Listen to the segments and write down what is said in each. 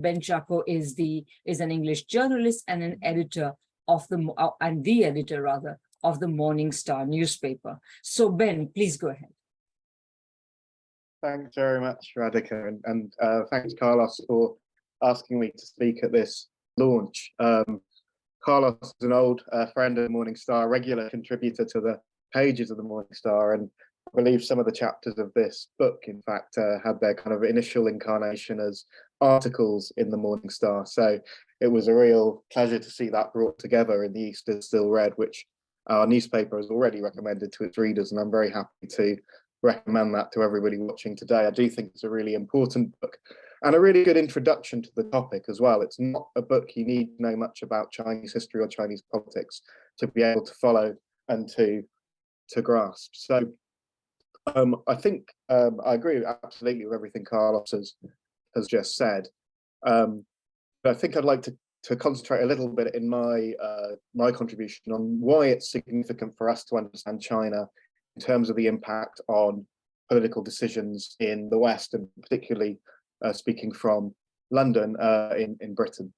Ben Chacko is an English journalist and an editor of the editor rather of the Morning Star newspaper. So Ben, please go ahead. Thanks very much, Radhika, and thanks, Carlos, for asking me to speak at this launch. Carlos is an old friend of the Morning Star, regular contributor to the pages of the Morning Star, and I believe some of the chapters of this book, in fact, had their kind of initial incarnation as articles in the Morning Star. So it was a real pleasure to see that brought together in the East is Still Red, which our newspaper has already recommended to its readers, and I'm very happy to recommend that to everybody watching today. I do think it's a really important book and a really good introduction to the topic as well. It's not a book you need to know much about Chinese history or Chinese politics to be able to follow and to grasp. So I think I agree absolutely with everything Carlos has just said. But I think I'd like to concentrate a little bit in my contribution on why it's significant for us to understand China in terms of the impact on political decisions in the West, and particularly speaking from London in Britain.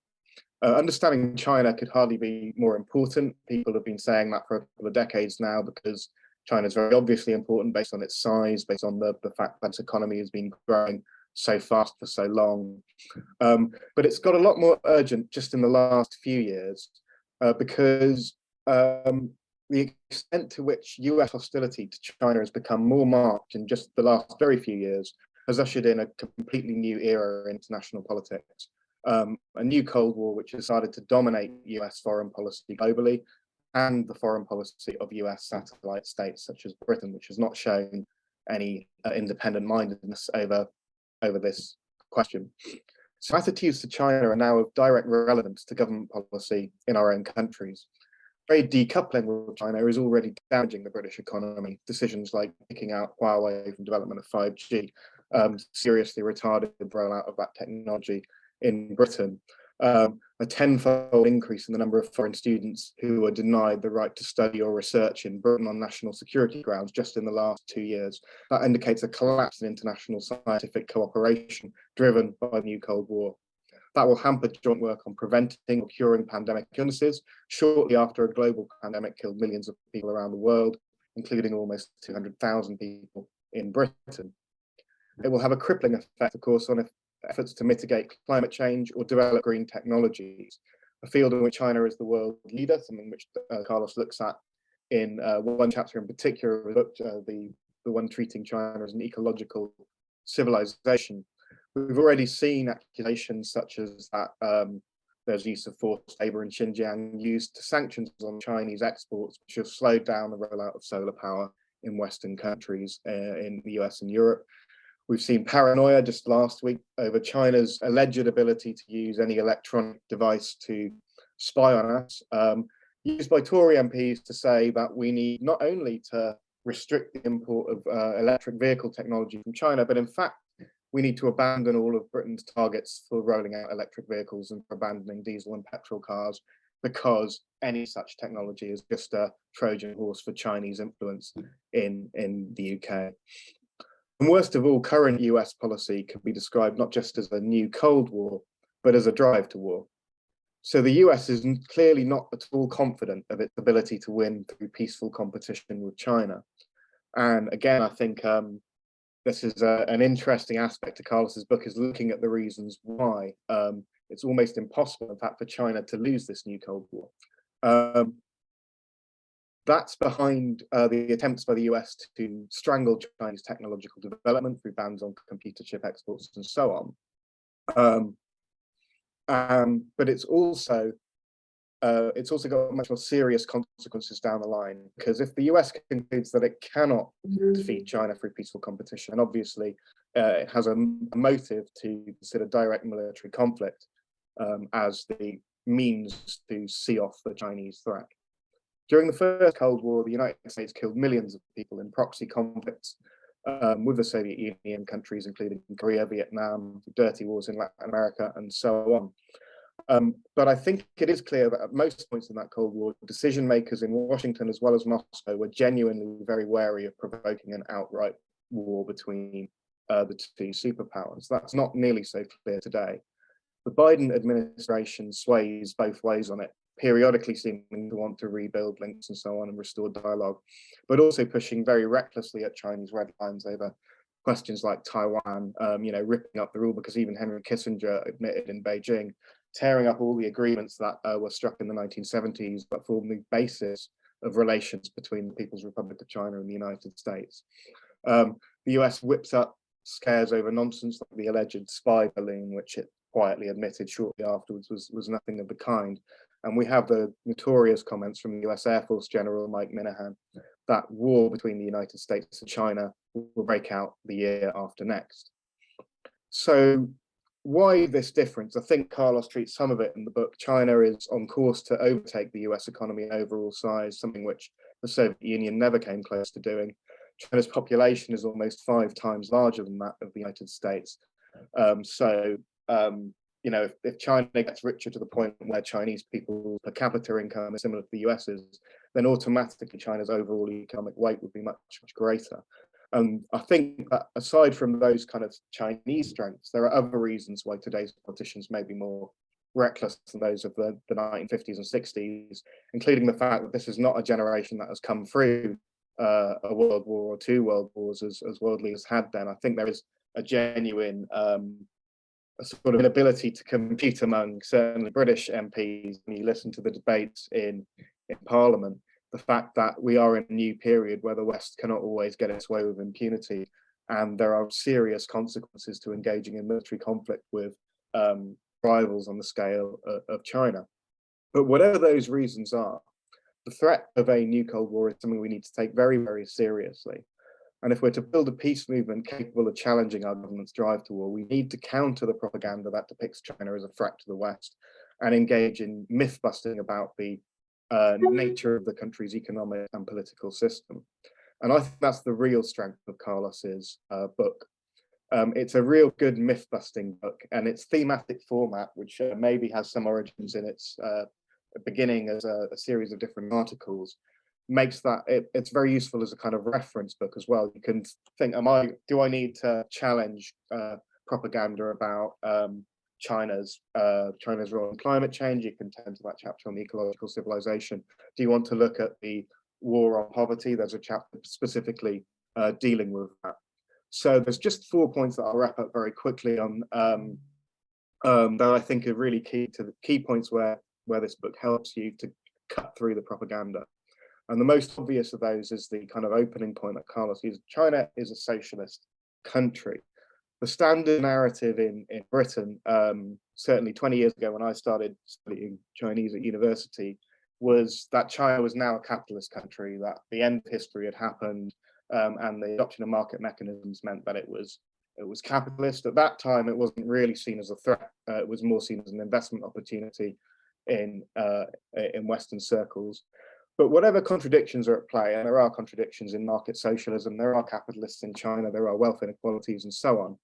Understanding China could hardly be more important. People have been saying that for a couple of decades now, because China is very obviously important based on its size, based on the fact that its economy has been growing so fast for so long. But it's got a lot more urgent just in the last few years because the extent to which US hostility to China has become more marked in just the last very few years has ushered in a completely new era in international politics. A new Cold War, which has started to dominate US foreign policy globally, and the foreign policy of US satellite states such as Britain, which has not shown any independent mindedness over this question. So attitudes to China are now of direct relevance to government policy in our own countries. Trade decoupling with China is already damaging the British economy. Decisions like kicking out Huawei from development of 5G seriously retarded the rollout of that technology in Britain. A tenfold increase in the number of foreign students who are denied the right to study or research in Britain on national security grounds just in the last 2 years. That indicates a collapse in international scientific cooperation driven by the new Cold War. That will hamper joint work on preventing or curing pandemic illnesses shortly after a global pandemic killed millions of people around the world, including almost 200,000 people in Britain. It will have a crippling effect, of course, on efforts to mitigate climate change or develop green technologies, a field in which China is the world leader, something which Carlos looks at in one chapter in particular, the one treating China as an ecological civilization. We've already seen accusations such as that there's use of forced labor in Xinjiang used to sanctions on Chinese exports, which have slowed down the rollout of solar power in Western countries in the US and Europe. We've seen paranoia just last week over China's alleged ability to use any electronic device to spy on us, used by Tory MPs to say that we need not only to restrict the import of electric vehicle technology from China, but in fact, we need to abandon all of Britain's targets for rolling out electric vehicles and for abandoning diesel and petrol cars, because any such technology is just a Trojan horse for Chinese influence in the UK. And worst of all, current US policy can be described not just as a new Cold War, but as a drive to war. So the US is clearly not at all confident of its ability to win through peaceful competition with China. And again, I think this is an interesting aspect to Carlos's book, is looking at the reasons why it's almost impossible, in fact, for China to lose this new Cold War. That's behind the attempts by the US to strangle Chinese technological development through bans on computer chip exports and so on. But it's also got much more serious consequences down the line, because if the US concludes that it cannot defeat China through peaceful competition, and obviously it has a motive to consider direct military conflict as the means to see off the Chinese threat. During the first Cold War, the United States killed millions of people in proxy conflicts with the Soviet Union countries, including Korea, Vietnam, dirty wars in Latin America, and so on. But I think it is clear that at most points in that Cold War, decision makers in Washington as well as Moscow were genuinely very wary of provoking an outright war between the two superpowers. That's not nearly so clear today. The Biden administration sways both ways on it, periodically seeming to want to rebuild links and so on and restore dialogue, but also pushing very recklessly at Chinese red lines over questions like Taiwan, ripping up the rule, because even Henry Kissinger admitted in Beijing, tearing up all the agreements that were struck in the 1970s that formed the basis of relations between the People's Republic of China and the United States. The US whips up scares over nonsense like the alleged spy balloon, which it quietly admitted shortly afterwards was nothing of the kind. And we have the notorious comments from the US Air Force General Mike Minahan that war between the United States and China will break out the year after next. So why this difference? I think Carlos treats some of it in the book. China is on course to overtake the US economy in overall size, something which the Soviet Union never came close to doing. China's population is almost 5 times larger than that of the United States. If China gets richer to the point where Chinese people's per capita income is similar to the US's, then automatically China's overall economic weight would be much, much greater. I think that aside from those kind of Chinese strengths, there are other reasons why today's politicians may be more reckless than those of the 1950s and 60s, including the fact that this is not a generation that has come through a world war or 2 world wars as world leaders had then. I think there is a genuine a sort of inability to compete among certainly British MPs when you listen to the debates in Parliament. The fact that we are in a new period where the West cannot always get its way with impunity, and there are serious consequences to engaging in military conflict with rivals on the scale of China. But whatever those reasons are, the threat of a new Cold War is something we need to take very, very seriously. And if we're to build a peace movement capable of challenging our government's drive to war, we need to counter the propaganda that depicts China as a threat to the West and engage in myth busting about the nature of the country's economic and political system. And I think that's the real strength of Carlos's book. It's a real good myth busting book, and its thematic format, which maybe has some origins in its beginning as a series of different articles, makes that it's very useful as a kind of reference book as well. You can think, do I need to challenge propaganda about China's role in climate change? You can turn to that chapter on the ecological civilization. Do you want to look at the war on poverty? There's a chapter specifically dealing with that. So there's just 4 points that I'll wrap up very quickly on that I think are really key points where this book helps you to cut through the propaganda. And the most obvious of those is the kind of opening point that Carlos used. China is a socialist country. The standard narrative in Britain, certainly 20 years ago when I started studying Chinese at university, was that China was now a capitalist country, that the end of history had happened, and the adoption of market mechanisms meant that it was capitalist. At that time, it wasn't really seen as a threat. It was more seen as an investment opportunity in Western circles. But whatever contradictions are at play, and there are contradictions in market socialism, there are capitalists in China, there are wealth inequalities and so on,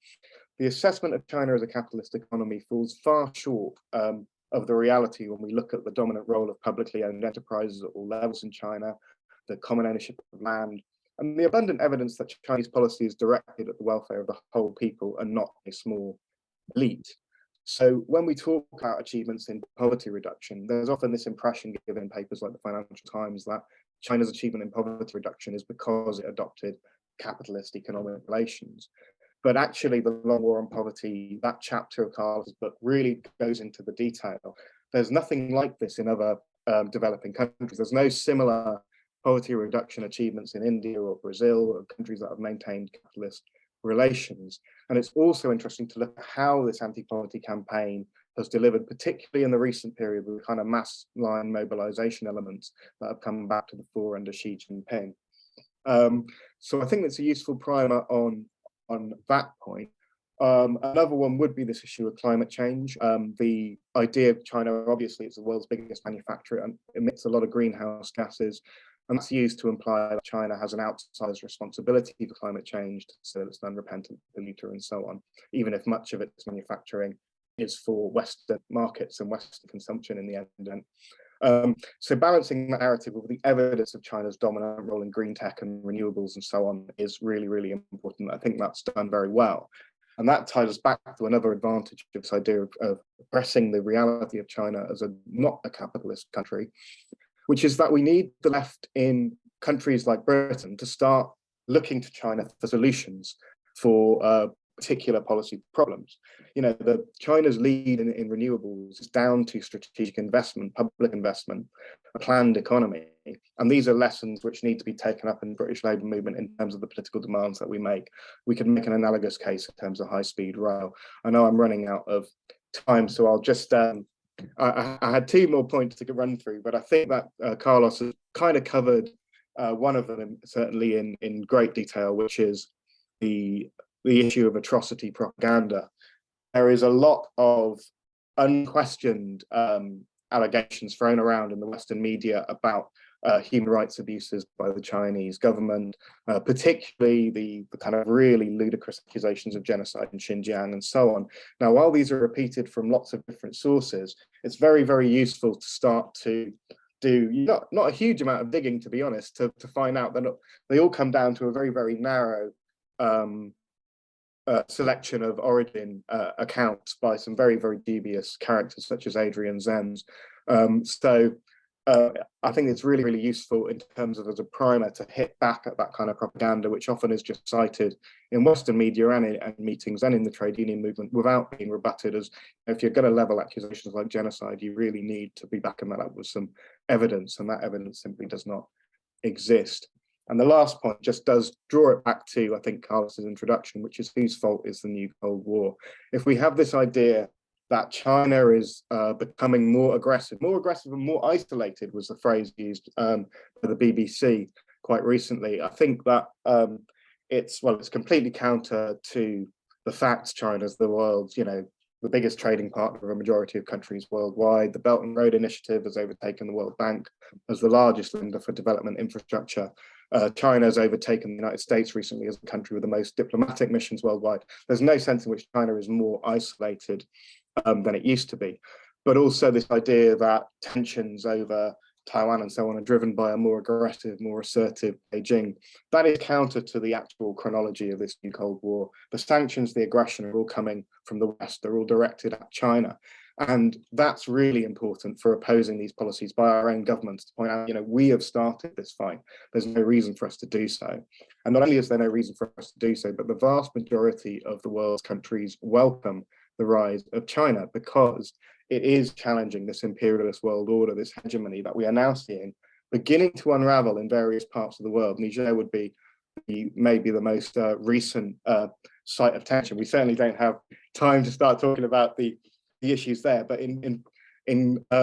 the assessment of China as a capitalist economy falls far short of the reality when we look at the dominant role of publicly owned enterprises at all levels in China, the common ownership of land, and the abundant evidence that Chinese policy is directed at the welfare of the whole people and not a small elite. So when we talk about achievements in poverty reduction, there's often this impression given in papers like the Financial Times that China's achievement in poverty reduction is because it adopted capitalist economic relations. But actually, the Long War on Poverty, that chapter of Carlos's book, really goes into the detail. There's nothing like this in other developing countries. There's no similar poverty reduction achievements in India or Brazil or countries that have maintained capitalist relations. And it's also interesting to look at how this anti-poverty campaign has delivered, particularly in the recent period, with the kind of mass line mobilization elements that have come back to the fore under Xi Jinping. So I think it's a useful primer on that point. Another one would be this issue of climate change. The idea of China, obviously, it's the world's biggest manufacturer and emits a lot of greenhouse gases. And that's used to imply that China has an outsized responsibility for climate change, so it's an unrepentant polluter and so on, even if much of its manufacturing is for Western markets and Western consumption in the end. So balancing that narrative with the evidence of China's dominant role in green tech and renewables and so on is really, really important. I think that's done very well. And that ties us back to another advantage of this idea of pressing the reality of China as not a capitalist country, which is that we need the left in countries like Britain to start looking to China for solutions for particular policy problems. You know, China's lead in renewables is down to strategic investment, public investment, a planned economy. And these are lessons which need to be taken up in the British Labour movement in terms of the political demands that we make. We can make an analogous case in terms of high-speed rail. I know I'm running out of time, so I'll just, I had two more points to run through, but I think that Carlos has kind of covered one of them, certainly in great detail, which is the issue of atrocity propaganda. There is a lot of unquestioned allegations thrown around in the Western media about human rights abuses by the Chinese government, particularly the kind of really ludicrous accusations of genocide in Xinjiang and so on. Now, while these are repeated from lots of different sources, it's very, very useful to start to do not a huge amount of digging, to be honest, to find out that they all come down to a very, very narrow selection of origin accounts by some very, very dubious characters such as Adrian Zenz. I think it's really, really useful in terms of as a primer to hit back at that kind of propaganda, which often is just cited in Western media and in meetings and in the trade union movement without being rebutted. As if you're going to level accusations like genocide, you really need to be backing that up with some evidence, and that evidence simply does not exist. And the last point just does draw it back to, I think, Carlos's introduction, which is whose fault is the new Cold War? If we have this idea that China is becoming more aggressive and more isolated, was the phrase used by the BBC quite recently. I think that it's completely counter to the facts. China's the world's, the biggest trading partner of a majority of countries worldwide. The Belt and Road Initiative has overtaken the World Bank as the largest lender for development infrastructure. China has overtaken the United States recently as the country with the most diplomatic missions worldwide. There's no sense in which China is more isolated than it used to be. But also this idea that tensions over Taiwan and so on are driven by a more aggressive, more assertive Beijing. That is counter to the actual chronology of this new Cold War. The sanctions, the aggression are all coming from the West. They're all directed at China. And that's really important for opposing these policies by our own governments, to point out, we have started this fight. There's no reason for us to do so. And not only is there no reason for us to do so, but the vast majority of the world's countries welcome the rise of China, because it is challenging this imperialist world order, this hegemony that we are now seeing beginning to unravel in various parts of the world. Niger would be maybe the most recent site of tension. We certainly don't have time to start talking about the issues there, but in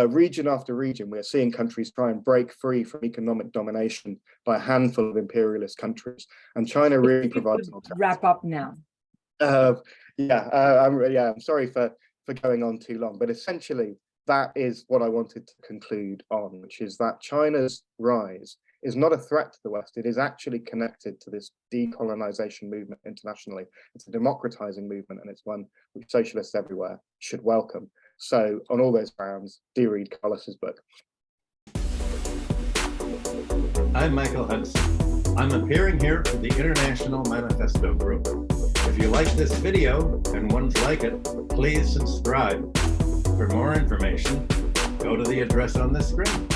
region after region, we're seeing countries try and break free from economic domination by a handful of imperialist countries, and China really provides an alternative. Wrap up now. I'm sorry for going on too long, but essentially that is what I wanted to conclude on, which is that China's rise is not a threat to the West. It is actually connected to this decolonization movement internationally. It's a democratizing movement, and it's one which socialists everywhere should welcome. So on all those grounds, do read Carlos's book. I'm Michael Hudson. I'm appearing here for the International Manifesto group. If you like this video and ones like it, please subscribe. For more information, go to the address on the screen.